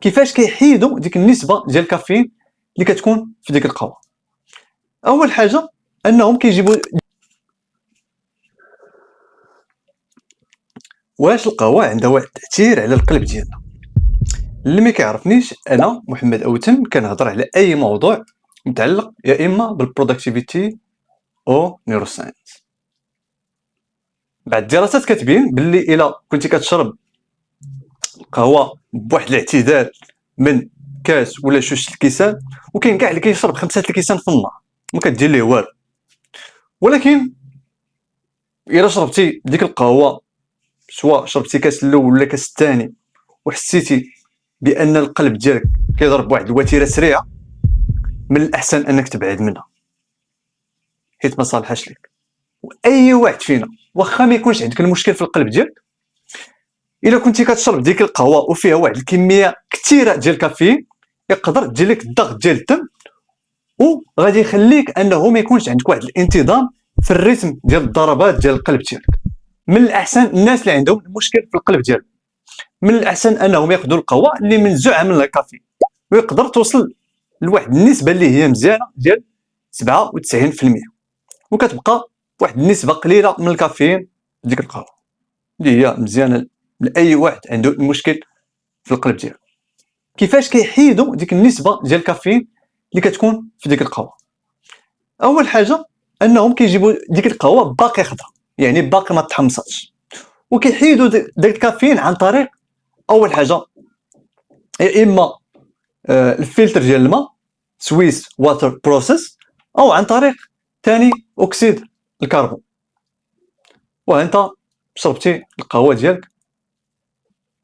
كيفاش كيحيدوا ديك النسبه ديال الكافيين اللي كتكون في ديك القهوه. اول حاجه انهم كيجيبوا واش القهوه عندها واحد التاثير على القلب ديالنا. اللي ما كيعرفنيش، انا محمد اوتم كنهضر على اي موضوع متعلق يا اما بالبرودكتيفيتي او نيوروساينس. بعد الدراسات كتبين باللي الا كنتي كتشرب القهوه بواحد الاعتدال من كاس ولا جوج الكيسان، وكاين كاع اللي كيشرب 5 الكيسان في النهار ما كدير ليه والو، ولكن الا شربتي ديك القهوه سواء شربتي كاس الاول ولا كاس الثاني وحسيتي بان القلب ديالك كيضرب بواحد الوتيره سريعه، من الاحسن انك تبعد منها حيت ما صالحاش ليك. واي واحد فينا واخا ما يكونش عندك المشكل في القلب ديالك، الا كنتي كتشرب ديك القهوه وفيها واحد الكميه كثيره ديال الكافيين، يقدر دير لك الضغط ديال الدم وغادي يخليك انه ما يكونش عندك واحد الانتظام في الريتم ديال الضربات ديال القلب ديالك. من الاحسن الناس اللي عندهم المشكل في القلب ديالهم، من الاحسن انهم ياخذوا القهوه اللي منزوعه من الكافيين، ويقدر توصل لواحد النسبه اللي هي مزيانه ديال 97%، وكتبقى واحد النسبه قليله من الكافيين في ديك القهوه اللي هي مزيانه لاي واحد عنده المشكل في القلب ديالو. كيفاش كيحيدوا ديك النسبه ديال الكافيين اللي كتكون في ديك القهوه؟ اول حاجه انهم كيجيبوا ديك القهوه باقي خضره، يعني باقي ما تحمصاتش، وكيحيدوا داك الكافيين عن طريق اول حاجه يا اما الفلتر ديال الماء سويس واتر بروسيس، او عن طريق ثاني اكسيد الكربون. وانت شربتي القهوه ديالك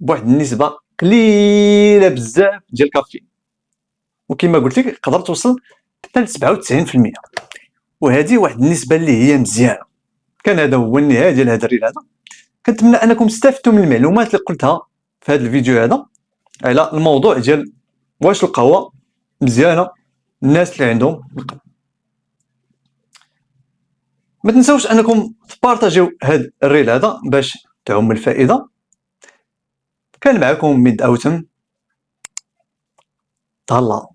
بواحد النسبه قليله بزاف ديال الكافيين، وكما قلت لك تقدر توصل حتى ل 97%، وهذه واحد النسبه اللي هي مزيانه. كان هذا هو النهايه ديال هذا الريل هذا. كنتمنى انكم استفدتوا من المعلومات اللي قلتها في هذا الفيديو هذا على الموضوع ديال واش القهوه مزيانه الناس اللي عندهم القلب. ما تنساوش انكم تبارطاجيو هذا الريل هذا باش تعم الفائده. كان معكم مد اوتم. تهلا.